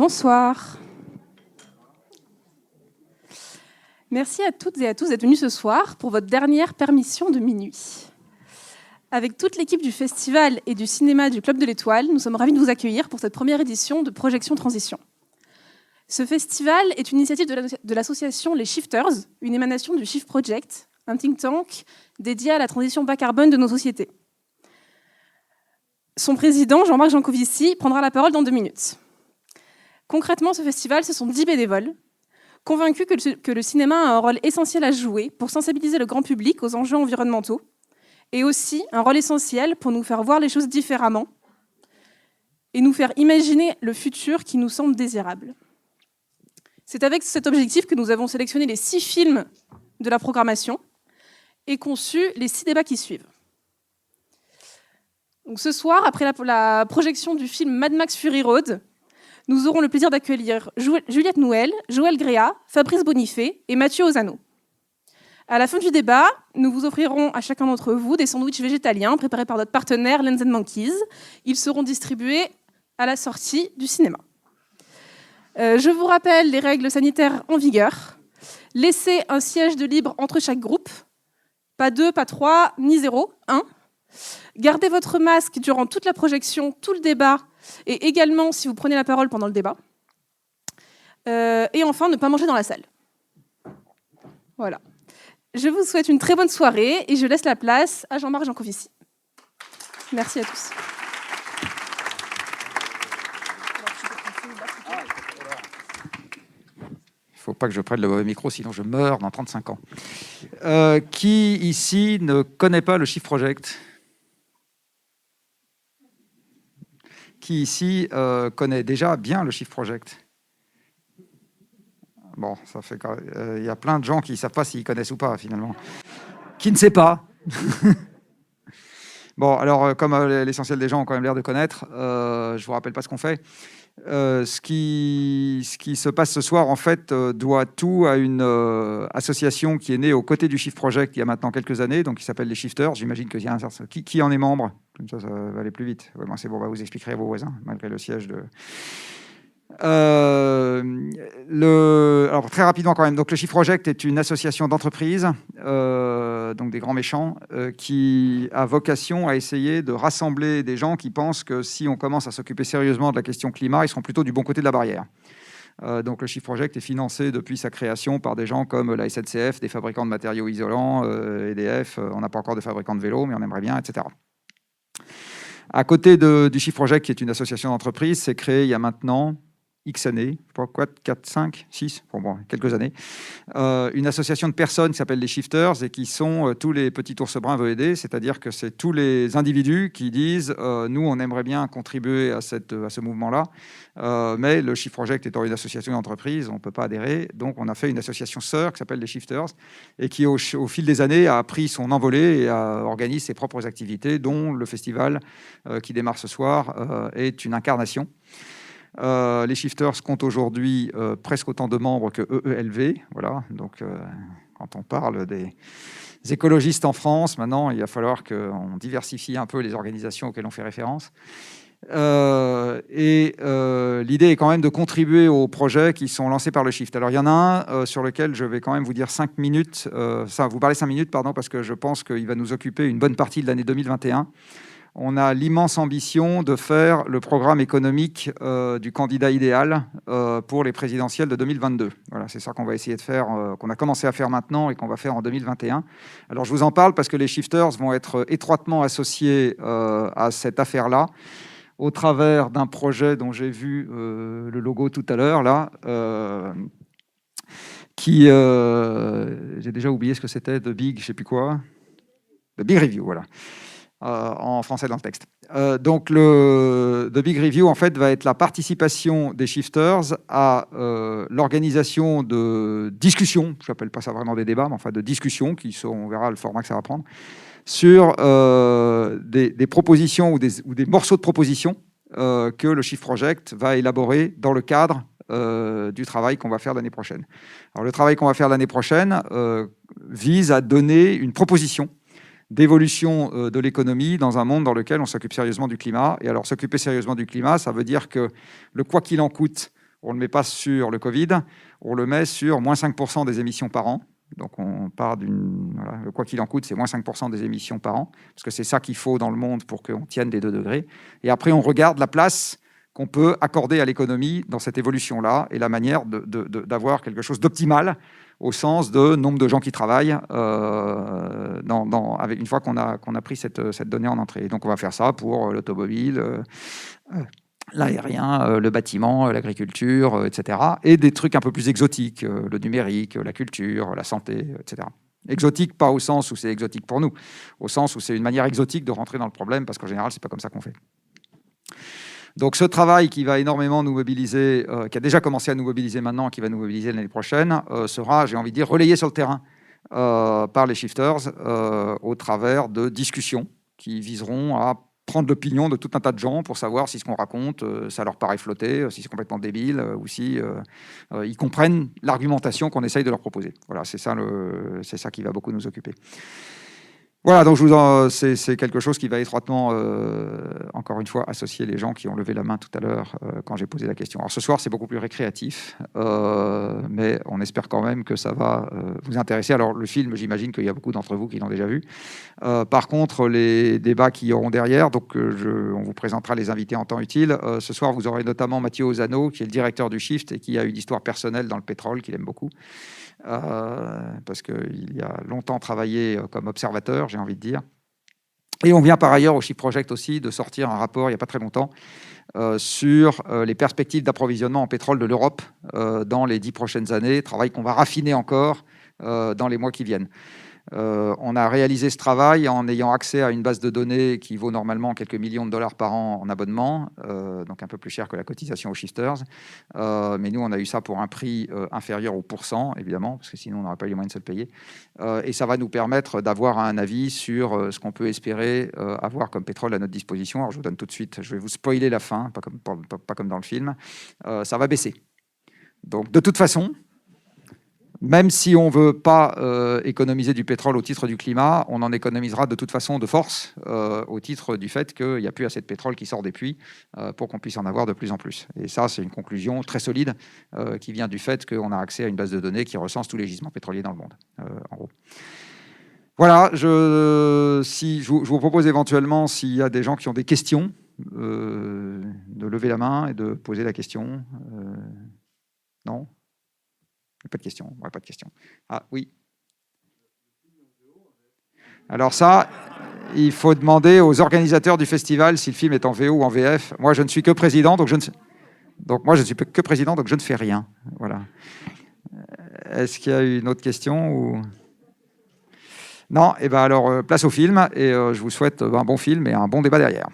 Bonsoir. Merci à toutes et à tous d'être venus ce soir pour votre dernière permission de minuit. Avec toute l'équipe du festival et du cinéma du Club de l'Étoile, nous sommes ravis de vous accueillir pour cette première édition de Projection Transition. Ce festival est une initiative de l'association Les Shifters, une émanation du Shift Project, un think tank dédié à la transition bas carbone de nos sociétés. Son président, Jean-Marc Jancovici, prendra la parole dans 2 minutes. Concrètement, ce festival, ce sont 10 bénévoles, convaincus que le cinéma a un rôle essentiel à jouer pour sensibiliser le grand public aux enjeux environnementaux, et aussi un rôle essentiel pour nous faire voir les choses différemment et nous faire imaginer le futur qui nous semble désirable. C'est avec cet objectif que nous avons sélectionné les 6 films de la programmation et conçu les 6 débats qui suivent. Donc ce soir, après la projection du film Mad Max Fury Road, nous aurons le plaisir d'accueillir Juliette Nouel, Joël Gréa, Fabrice Bonifay et Mathieu Ozano. À la fin du débat, nous vous offrirons à chacun d'entre vous des sandwichs végétaliens préparés par notre partenaire Lens & Monkeys. Ils seront distribués à la sortie du cinéma. Je vous rappelle les règles sanitaires en vigueur. Laissez un siège de libre entre chaque groupe. Pas 2, pas 3, ni 0, 1. Gardez votre masque durant toute la projection, tout le débat, et également si vous prenez la parole pendant le débat. Et enfin, ne pas manger dans la salle. Voilà. Je vous souhaite une très bonne soirée et je laisse la place à Jean-Marc Jancovici. Merci à tous. Il ne faut pas que je prenne le mauvais micro, sinon je meurs dans 35 ans. Qui ici ne connaît pas le Shift Project ? Qui ici connaît déjà bien le Shift Project ? Bon, ça fait il y a plein de gens qui ne savent pas s'ils connaissent ou pas, finalement. Qui ne sait pas ? Bon, alors, comme l'essentiel des gens ont quand même l'air de connaître, je ne vous rappelle pas ce qu'on fait. Ce qui se passe ce soir, en fait, doit tout à une association qui est née aux côtés du Shift Project il y a maintenant quelques années, donc qui s'appelle les Shifters. J'imagine qu'il y a un certain... Qui en est membre ? Comme ça va aller plus vite. Ouais, bon, c'est bon, vous expliquerez à vos voisins, malgré le siège de... Alors très rapidement quand même, donc le Shift Project est une association d'entreprises, donc des grands méchants, qui a vocation à essayer de rassembler des gens qui pensent que si on commence à s'occuper sérieusement de la question climat, ils seront plutôt du bon côté de la barrière. Donc le Shift Project est financé depuis sa création par des gens comme la SNCF, des fabricants de matériaux isolants, EDF, on n'a pas encore de fabricants de vélos, mais on aimerait bien, etc. À côté du Shift Project, qui est une association d'entreprises, c'est créé il y a maintenant X années, 4, 5, 6, bon, quelques années, une association de personnes qui s'appelle les Shifters et qui sont tous les petits ours bruns veut aider, c'est-à-dire que c'est tous les individus qui disent nous, on aimerait bien contribuer à ce mouvement-là, mais le Shift Project étant une association d'entreprise, on ne peut pas adhérer, donc on a fait une association sœur qui s'appelle les Shifters et qui, au fil des années, a pris son envolée et organise ses propres activités, dont le festival qui démarre ce soir est une incarnation. Les Shifters comptent aujourd'hui presque autant de membres que EELV. Voilà. Donc, quand on parle des écologistes en France, maintenant, il va falloir qu'on diversifie un peu les organisations auxquelles on fait référence. L'idée est quand même de contribuer aux projets qui sont lancés par le Shift. Alors, il y en a un sur lequel je vais quand même vous dire 5 minutes, vous parler 5 minutes, pardon, parce que je pense qu'il va nous occuper une bonne partie de l'année 2021. On a l'immense ambition de faire le programme économique du candidat idéal pour les présidentielles de 2022. Voilà, c'est ça qu'on va essayer de faire, qu'on a commencé à faire maintenant et qu'on va faire en 2021. Alors, je vous en parle parce que les Shifters vont être étroitement associés à cette affaire-là au travers d'un projet dont j'ai vu le logo tout à l'heure, là, qui... j'ai déjà oublié ce que c'était, The Big, je ne sais plus quoi. The Big Review, voilà. En français dans le texte. Donc, The Big Review, en fait, va être la participation des Shifters à l'organisation de discussions, je n'appelle pas ça vraiment des débats, mais enfin de discussions, on verra le format que ça va prendre, sur des propositions ou des morceaux de propositions que le Shift Project va élaborer dans le cadre du travail qu'on va faire l'année prochaine. Alors, le travail qu'on va faire l'année prochaine vise à donner une proposition d'évolution de l'économie dans un monde dans lequel on s'occupe sérieusement du climat. Et alors, s'occuper sérieusement du climat, ça veut dire que le quoi qu'il en coûte, on ne le met pas sur le Covid, on le met sur moins 5% des émissions par an. Donc on part d'une... Voilà, quoi qu'il en coûte, c'est moins 5% des émissions par an, parce que c'est ça qu'il faut dans le monde pour qu'on tienne les 2 degrés. Et après, on regarde la place qu'on peut accorder à l'économie dans cette évolution-là et la manière d'avoir quelque chose d'optimal au sens de nombre de gens qui travaillent une fois qu'on a pris cette donnée en entrée. Et donc on va faire ça pour l'automobile, l'aérien, le bâtiment, l'agriculture, etc. Et des trucs un peu plus exotiques, le numérique, la culture, la santé, etc. Exotique, pas au sens où c'est exotique pour nous, au sens où c'est une manière exotique de rentrer dans le problème, parce qu'en général, c'est pas comme ça qu'on fait. Donc ce travail qui va énormément nous mobiliser, qui a déjà commencé à nous mobiliser maintenant, qui va nous mobiliser l'année prochaine, sera, j'ai envie de dire, relayé sur le terrain par les shifters au travers de discussions qui viseront à prendre l'opinion de tout un tas de gens pour savoir si ce qu'on raconte, ça leur paraît flotter, si c'est complètement débile, ou si ils comprennent l'argumentation qu'on essaye de leur proposer. Voilà, c'est ça qui va beaucoup nous occuper. Voilà, donc c'est quelque chose qui va étroitement, encore une fois, associer les gens qui ont levé la main tout à l'heure quand j'ai posé la question. Alors ce soir, c'est beaucoup plus récréatif, mais on espère quand même que ça va vous intéresser. Alors le film, j'imagine qu'il y a beaucoup d'entre vous qui l'ont déjà vu. Par contre, les débats qui y auront derrière, donc on vous présentera les invités en temps utile. Ce soir, vous aurez notamment Mathieu Ozano, qui est le directeur du Shift et qui a une histoire personnelle dans le pétrole qu'il aime beaucoup. Parce qu'il y a longtemps travaillé comme observateur, j'ai envie de dire. Et on vient par ailleurs au Shift Project aussi de sortir un rapport, il n'y a pas très longtemps, sur les perspectives d'approvisionnement en pétrole de l'Europe dans les 10 prochaines années, travail qu'on va raffiner encore dans les mois qui viennent. On a réalisé ce travail en ayant accès à une base de données qui vaut normalement quelques millions de dollars par an en abonnement, donc un peu plus cher que la cotisation aux shifters. Mais nous, on a eu ça pour un prix inférieur au %, évidemment, parce que sinon, on n'aurait pas eu les moyens de se le payer. Et ça va nous permettre d'avoir un avis sur ce qu'on peut espérer avoir comme pétrole à notre disposition. Alors, je vous donne tout de suite, je vais vous spoiler la fin, pas comme dans le film. Ça va baisser. Donc, de toute façon, même si on ne veut pas économiser du pétrole au titre du climat, on en économisera de toute façon de force au titre du fait qu'il n'y a plus assez de pétrole qui sort des puits pour qu'on puisse en avoir de plus en plus. Et ça, c'est une conclusion très solide qui vient du fait qu'on a accès à une base de données qui recense tous les gisements pétroliers dans le monde, en gros. Voilà, je vous propose éventuellement, s'il y a des gens qui ont des questions, de lever la main et de poser la question. Non ? Pas de questions, ouais, pas de questions. Ah oui. Alors ça, il faut demander aux organisateurs du festival si le film est en VO ou en VF. Moi, je ne suis que président, donc je ne fais rien. Voilà. Est-ce qu'il y a une autre question ou... Non, et ben alors place au film et je vous souhaite un bon film et un bon débat derrière.